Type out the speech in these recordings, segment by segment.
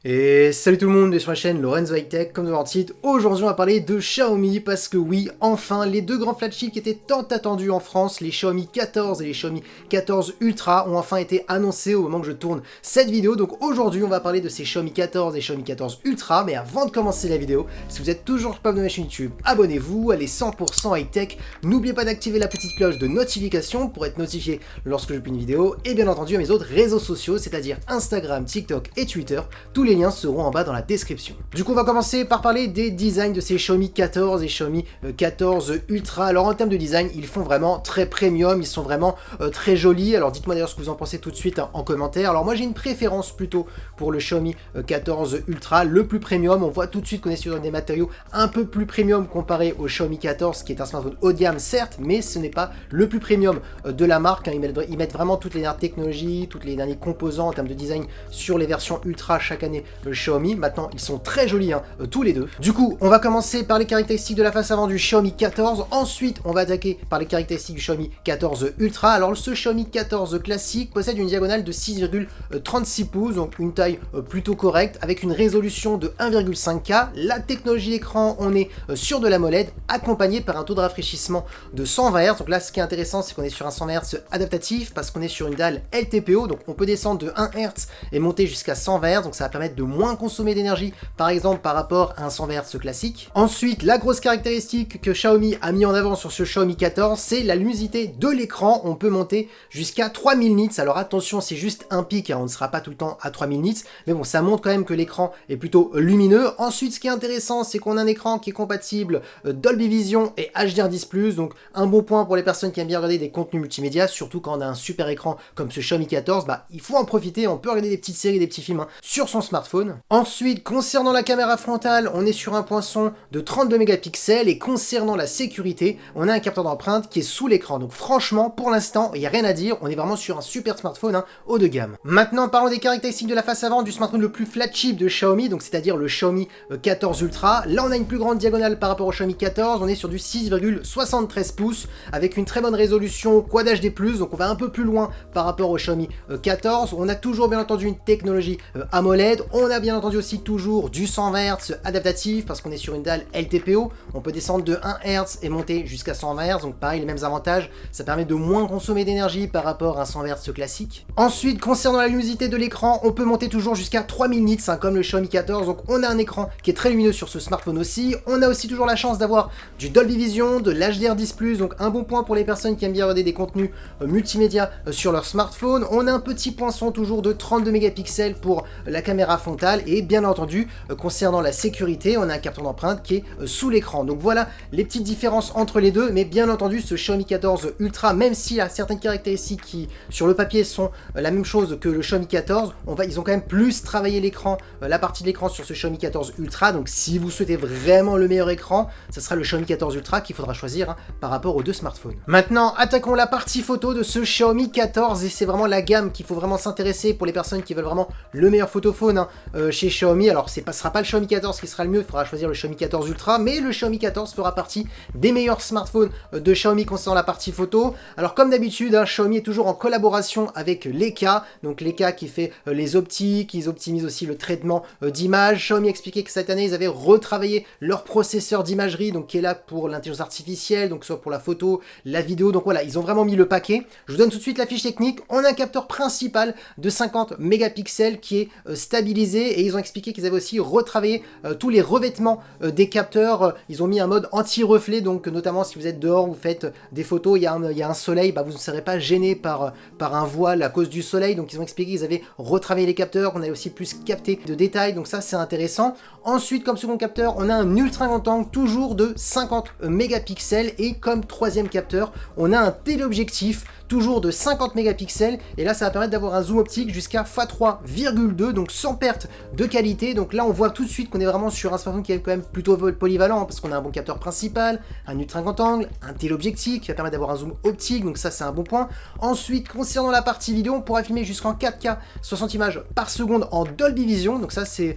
Et salut tout le monde, bienvenue sur la chaîne Lorenzo High Tech, comme devant le titre. Aujourd'hui on va parler de Xiaomi parce que oui, enfin, les deux grands flagships qui étaient tant attendus en France, les Xiaomi 14 et les Xiaomi 14 Ultra, ont enfin été annoncés au moment que je tourne cette vidéo. Donc aujourd'hui on va parler de ces Xiaomi 14 et Xiaomi 14 Ultra, mais avant de commencer la vidéo, si vous êtes toujours pas abonné à ma chaîne YouTube, abonnez-vous, elle est 100% high tech. N'oubliez pas d'activer la petite cloche de notification pour être notifié lorsque je publie une vidéo, et bien entendu à mes autres réseaux sociaux, c'est-à-dire Instagram, TikTok et Twitter. Tous les liens seront en bas dans la description. Du coup, on va commencer par parler des designs de ces Xiaomi 14 et Xiaomi 14 Ultra. Alors en termes de design, ils font vraiment très premium, ils sont vraiment très jolis. Alors dites-moi d'ailleurs ce que vous en pensez tout de suite en commentaire. Alors moi j'ai une préférence plutôt pour le Xiaomi 14 Ultra, le plus premium. On voit tout de suite qu'on est sur des matériaux un peu plus premium comparé au Xiaomi 14 qui est un smartphone haut de gamme certes, mais ce n'est pas le plus premium de la marque. Ils mettent vraiment toutes les dernières technologies, tous les derniers composants en termes de design sur les versions Ultra chaque année. Le Xiaomi, maintenant ils sont très jolis tous les deux. Du coup on va commencer par les caractéristiques de la face avant du Xiaomi 14, ensuite on va attaquer par les caractéristiques du Xiaomi 14 Ultra. Alors ce Xiaomi 14 classique possède une diagonale de 6,36 pouces, donc une taille plutôt correcte, avec une résolution de 1,5K. La technologie d'écran, on est sur de la AMOLED, accompagné par un taux de rafraîchissement de 120 Hz. Donc là ce qui est intéressant c'est qu'on est sur un 120 Hz adaptatif, parce qu'on est sur une dalle LTPO, donc on peut descendre de 1 Hz et monter jusqu'à 120 Hz, donc ça va permettre de moins consommer d'énergie par exemple par rapport à un 120 Hz classique. Ensuite, la grosse caractéristique que Xiaomi a mis en avant sur ce Xiaomi 14, c'est la luminosité de l'écran. On peut monter jusqu'à 3000 nits. Alors attention, c'est juste un pic, on ne sera pas tout le temps à 3000 nits, mais bon, ça montre quand même que l'écran est plutôt lumineux. Ensuite, ce qui est intéressant, c'est qu'on a un écran qui est compatible Dolby Vision et HDR10+, donc un bon point pour les personnes qui aiment bien regarder des contenus multimédia, surtout quand on a un super écran comme ce Xiaomi 14, il faut en profiter, on peut regarder des petites séries, des petits films sur son smartphone. Ensuite, concernant la caméra frontale, on est sur un poinçon de 32 mégapixels, et concernant la sécurité, on a un capteur d'empreinte qui est sous l'écran. Donc franchement, pour l'instant, il n'y a rien à dire, on est vraiment sur un super smartphone haut de gamme. Maintenant, parlons des caractéristiques de la face avant du smartphone le plus flagship de Xiaomi, donc c'est-à-dire le Xiaomi 14 Ultra. Là, on a une plus grande diagonale par rapport au Xiaomi 14, on est sur du 6,73 pouces, avec une très bonne résolution Quad HD+, donc on va un peu plus loin par rapport au Xiaomi 14. On a toujours bien entendu une technologie AMOLED, on a bien entendu aussi toujours du 120 Hz adaptatif parce qu'on est sur une dalle LTPO, on peut descendre de 1 Hz et monter jusqu'à 120 Hz, donc pareil, les mêmes avantages, ça permet de moins consommer d'énergie par rapport à un 120 Hz classique. Ensuite, concernant la luminosité de l'écran, on peut monter toujours jusqu'à 3000 nits comme le Xiaomi 14, donc on a un écran qui est très lumineux sur ce smartphone aussi. On a aussi toujours la chance d'avoir du Dolby Vision, de l'HDR10+, donc un bon point pour les personnes qui aiment bien regarder des contenus multimédia sur leur smartphone. On a un petit poinçon toujours de 32 mégapixels pour la caméra frontale, et bien entendu concernant la sécurité, on a un capteur d'empreinte qui est sous l'écran. Donc voilà les petites différences entre les deux, mais bien entendu ce Xiaomi 14 Ultra, même s'il a certaines caractéristiques qui sur le papier sont la même chose que le Xiaomi 14, ils ont quand même plus travaillé l'écran, la partie de l'écran sur ce Xiaomi 14 Ultra. Donc si vous souhaitez vraiment le meilleur écran, ce sera le Xiaomi 14 Ultra qu'il faudra choisir par rapport aux deux smartphones. Maintenant, attaquons la partie photo de ce Xiaomi 14, et c'est vraiment la gamme qu'il faut vraiment s'intéresser pour les personnes qui veulent vraiment le meilleur photophone chez Xiaomi. Alors ce sera pas le Xiaomi 14 qui sera le mieux, il faudra choisir le Xiaomi 14 Ultra, mais le Xiaomi 14 fera partie des meilleurs smartphones de Xiaomi concernant la partie photo. Alors comme d'habitude, Xiaomi est toujours en collaboration avec Leica, donc Leica qui fait les optiques, ils optimisent aussi le traitement d'image. Xiaomi expliquait que cette année ils avaient retravaillé leur processeur d'imagerie, donc qui est là pour l'intelligence artificielle, donc soit pour la photo, la vidéo, donc voilà, ils ont vraiment mis le paquet. Je vous donne tout de suite la fiche technique. On a un capteur principal de 50 mégapixels qui est stabilisé, et ils ont expliqué qu'ils avaient aussi retravaillé tous les revêtements des capteurs. Ils ont mis un mode anti-reflet, donc notamment si vous êtes dehors, vous faites des photos, il y a un soleil, vous ne serez pas gêné par un voile à cause du soleil. Donc ils ont expliqué qu'ils avaient retravaillé les capteurs, qu'on avait aussi plus capté de détails, donc ça c'est intéressant. Ensuite, comme second capteur, on a un ultra grand angle toujours de 50 mégapixels, et comme troisième capteur, on a un téléobjectif toujours de 50 mégapixels, et là ça va permettre d'avoir un zoom optique jusqu'à x3,2, donc sans perte de qualité. Donc là on voit tout de suite qu'on est vraiment sur un smartphone qui est quand même plutôt polyvalent, parce qu'on a un bon capteur principal, un ultra grand angle, un téléobjectif qui va permettre d'avoir un zoom optique, donc ça c'est un bon point. Ensuite, concernant la partie vidéo, on pourra filmer jusqu'en 4K 60 images par seconde en Dolby Vision, donc ça c'est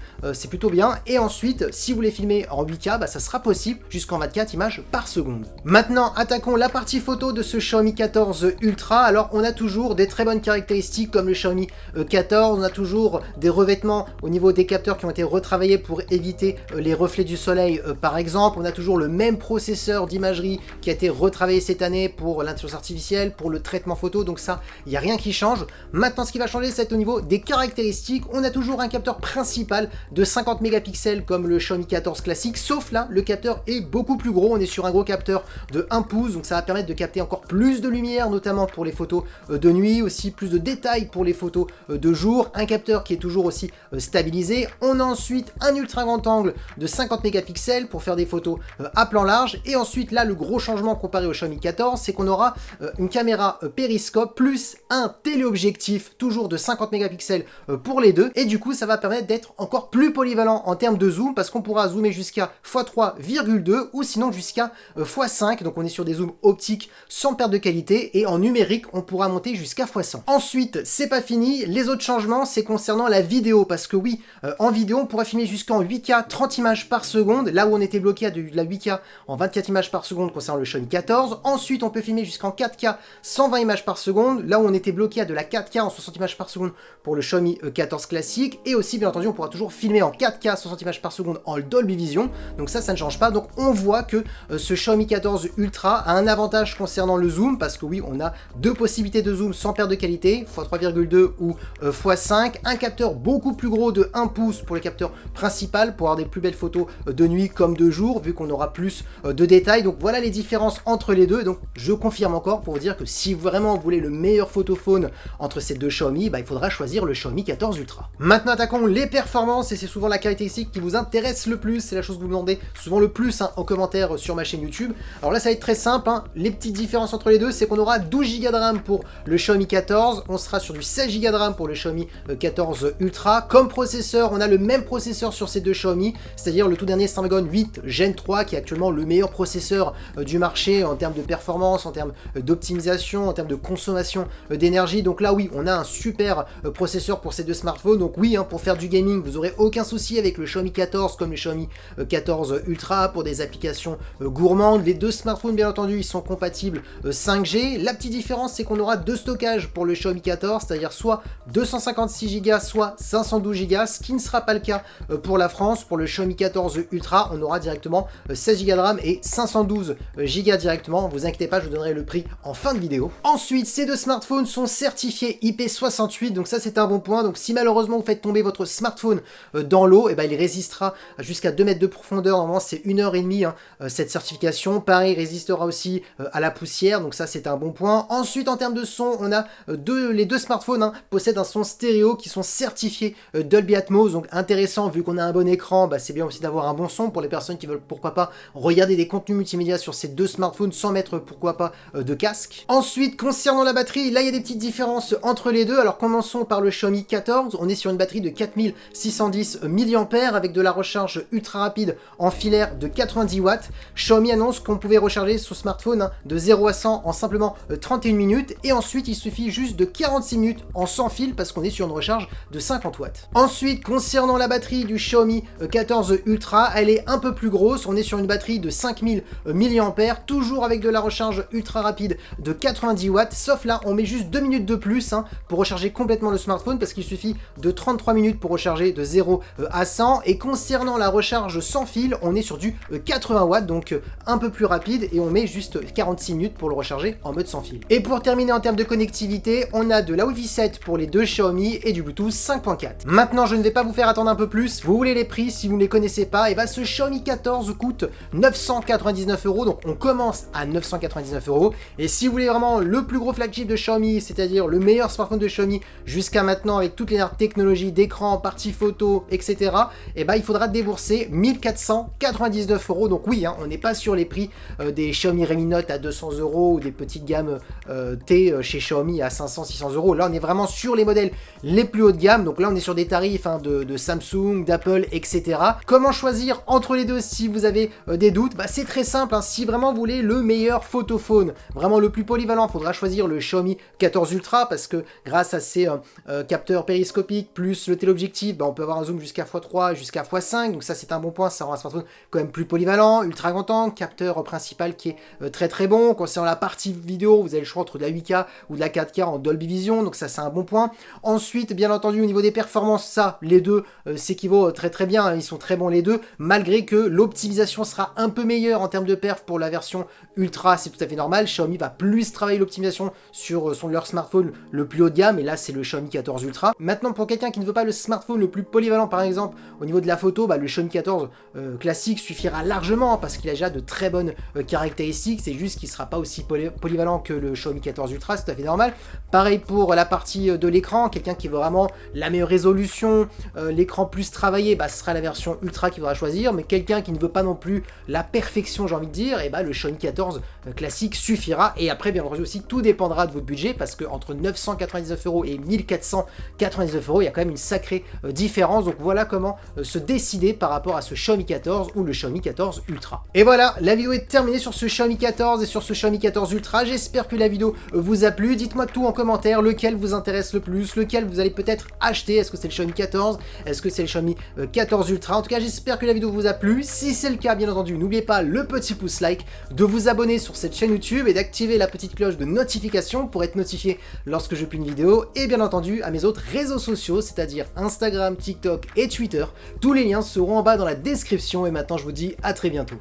plutôt bien. Et ensuite, si vous voulez filmer en 8K, ça sera possible jusqu'en 24 images par seconde. Maintenant, attaquons la partie photo de ce Xiaomi 14 Ultra. Ultra, alors on a toujours des très bonnes caractéristiques comme le Xiaomi 14, on a toujours des revêtements au niveau des capteurs qui ont été retravaillés pour éviter les reflets du soleil par exemple, on a toujours le même processeur d'imagerie qui a été retravaillé cette année pour l'intelligence artificielle, pour le traitement photo, donc ça, il n'y a rien qui change. Maintenant, ce qui va changer, c'est au niveau des caractéristiques, on a toujours un capteur principal de 50 mégapixels comme le Xiaomi 14 classique, sauf là, le capteur est beaucoup plus gros, on est sur un gros capteur de 1 pouce, donc ça va permettre de capter encore plus de lumière, notamment pour les photos de nuit, aussi plus de détails pour les photos de jour, un capteur qui est toujours aussi stabilisé. On a ensuite un ultra grand angle de 50 mégapixels pour faire des photos à plan large, et ensuite là, le gros changement comparé au Xiaomi 14, c'est qu'on aura une caméra périscope plus un téléobjectif toujours de 50 mégapixels pour les deux, et du coup ça va permettre d'être encore plus polyvalent en termes de zoom, parce qu'on pourra zoomer jusqu'à x3,2 ou sinon jusqu'à x5, donc on est sur des zooms optiques sans perte de qualité, et en numérique on pourra monter jusqu'à x100. Ensuite, c'est pas fini, les autres changements c'est concernant la vidéo, parce que oui, en vidéo on pourra filmer jusqu'en 8K 30 images par seconde, là où on était bloqué à de la 8K en 24 images par seconde concernant le Xiaomi 14. Ensuite on peut filmer jusqu'en 4K 120 images par seconde, là où on était bloqué à de la 4K en 60 images par seconde pour le Xiaomi 14 classique, et aussi bien entendu on pourra toujours filmer en 4K 60 images par seconde en Dolby Vision, donc ça ne change pas. Donc on voit que ce Xiaomi 14 Ultra a un avantage concernant le zoom, parce que oui, on a deux possibilités de zoom sans perte de qualité, x3,2 ou x5, un capteur beaucoup plus gros de 1 pouce pour le capteur principal pour avoir des plus belles photos de nuit comme de jour, vu qu'on aura plus de détails. Donc voilà les différences entre les deux, et donc je confirme encore pour vous dire que si vraiment vous voulez le meilleur photophone entre ces deux Xiaomi, il faudra choisir le Xiaomi 14 Ultra. Maintenant attaquons les performances, et c'est souvent la caractéristique qui vous intéresse le plus, c'est la chose que vous demandez souvent le plus en commentaire sur ma chaîne YouTube. Alors là ça va être très simple, les petites différences entre les deux, c'est qu'on aura 12 Go de RAM pour le Xiaomi 14, on sera sur du 16 Go de RAM pour le Xiaomi 14 Ultra. Comme processeur, on a le même processeur sur ces deux Xiaomi, c'est-à-dire le tout dernier Snapdragon 8 Gen 3 qui est actuellement le meilleur processeur du marché en termes de performance, en termes d'optimisation, en termes de consommation d'énergie. Donc là oui, on a un super processeur pour ces deux smartphones. Donc oui, pour faire du gaming, vous n'aurez aucun souci avec le Xiaomi 14 comme le Xiaomi 14 Ultra pour des applications gourmandes. Les deux smartphones, bien entendu, ils sont compatibles 5G. La petite différence, c'est qu'on aura deux stockages pour le Xiaomi 14, c'est-à-dire soit 256 Go, soit 512 Go, ce qui ne sera pas le cas pour la France. Pour le Xiaomi 14 Ultra, on aura directement 16 Go de RAM et 512 Go directement. Vous inquiétez pas, je vous donnerai le prix en fin de vidéo. Ensuite, ces deux smartphones sont certifiés IP68, donc ça c'est un bon point. Donc si malheureusement vous faites tomber votre smartphone dans l'eau, il résistera jusqu'à 2 mètres de profondeur. Normalement c'est 1h30 cette certification. Pareil, il résistera aussi à la poussière, donc ça c'est un bon point. Ensuite, en termes de son, on a les deux smartphones possèdent un son stéréo qui sont certifiés Dolby Atmos, donc intéressant vu qu'on a un bon écran, c'est bien aussi d'avoir un bon son pour les personnes qui veulent pourquoi pas regarder des contenus multimédia sur ces deux smartphones sans mettre pourquoi pas de casque. Ensuite, concernant la batterie, là il y a des petites différences entre les deux. Alors commençons par le Xiaomi 14, on est sur une batterie de 4610 mAh avec de la recharge ultra rapide en filaire de 90 watts. Xiaomi annonce qu'on pouvait recharger son smartphone de 0 à 100 en simplement 31 minutes, et ensuite il suffit juste de 46 minutes en sans fil parce qu'on est sur une recharge de 50 watts. Ensuite, concernant la batterie du Xiaomi 14 Ultra, elle est un peu plus grosse, on est sur une batterie de 5000 mAh, toujours avec de la recharge ultra rapide de 90 watts, sauf là on met juste 2 minutes de plus pour recharger complètement le smartphone, parce qu'il suffit de 33 minutes pour recharger de 0 à 100. Et concernant la recharge sans fil, on est sur du 80 watts, donc un peu plus rapide, et on met juste 46 minutes pour le recharger en mode sans fil. Et pour terminer en termes de connectivité, on a de la Wi-Fi 7 pour les deux Xiaomi et du Bluetooth 5.4. Maintenant, je ne vais pas vous faire attendre un peu plus, vous voulez les prix, si vous ne les connaissez pas, et ce Xiaomi 14 coûte 999 €, donc on commence à 999 €. Et si vous voulez vraiment le plus gros flagship de Xiaomi, c'est-à-dire le meilleur smartphone de Xiaomi jusqu'à maintenant avec toutes les technologies d'écran, partie photo, etc., il faudra débourser 1499 €. Donc oui, on n'est pas sur les prix des Xiaomi Redmi Note à 200 € ou des petites gammes T chez Xiaomi à 500-600 €. Là, on est vraiment sur les modèles les plus haut de gamme. Donc là, on est sur des tarifs de Samsung, d'Apple, etc. Comment choisir entre les deux si vous avez des doutes? C'est très simple. Si vraiment vous voulez le meilleur photophone, vraiment le plus polyvalent, il faudra choisir le Xiaomi 14 Ultra, parce que grâce à ces capteurs périscopiques plus le téléobjectif, on peut avoir un zoom jusqu'à x3 jusqu'à x5, donc ça c'est un bon point. Ça rend un smartphone quand même plus polyvalent, ultra grand angle, capteur principal qui est très très bon. Concernant la partie vidéo, vous avez le choix choix entre de la 8K ou de la 4K en Dolby Vision, donc ça c'est un bon point. Ensuite, bien entendu, au niveau des performances, ça, les deux s'équivaut très très bien, hein, ils sont très bons les deux, malgré que l'optimisation sera un peu meilleure en termes de perf pour la version Ultra, c'est tout à fait normal. Xiaomi va plus travailler l'optimisation sur leur smartphone le plus haut de gamme, et là c'est le Xiaomi 14 Ultra. Maintenant, pour quelqu'un qui ne veut pas le smartphone le plus polyvalent, par exemple, au niveau de la photo, le Xiaomi 14 classique suffira largement, hein, parce qu'il a déjà de très bonnes caractéristiques, c'est juste qu'il ne sera pas aussi polyvalent que le Xiaomi 14 Ultra, c'est tout à fait normal. Pareil pour la partie de l'écran, quelqu'un qui veut vraiment la meilleure résolution, l'écran plus travaillé, ce sera la version Ultra qu'il faudra choisir, mais quelqu'un qui ne veut pas non plus la perfection, j'ai envie de dire, et le Xiaomi 14 classique suffira. Et après, bien entendu aussi, tout dépendra de votre budget, parce que entre 999 € et 1499 €, il y a quand même une sacrée différence. Donc voilà comment se décider par rapport à ce Xiaomi 14 ou le Xiaomi 14 Ultra. Et voilà, la vidéo est terminée sur ce Xiaomi 14 et sur ce Xiaomi 14 Ultra. J'espère que la vidéo vous a plu. Dites-moi tout en commentaire, lequel vous intéresse le plus, lequel vous allez peut-être acheter. Est-ce que c'est le Xiaomi 14? Est-ce que c'est le Xiaomi 14 Ultra? En tout cas, j'espère que la vidéo vous a plu. Si c'est le cas, bien entendu, n'oubliez pas le petit pouce like, de vous abonner sur cette chaîne YouTube et d'activer la petite cloche de notification pour être notifié lorsque je publie une vidéo, et bien entendu à mes autres réseaux sociaux, c'est-à-dire Instagram, TikTok et Twitter. Tous les liens seront en bas dans la description, et maintenant je vous dis à très bientôt.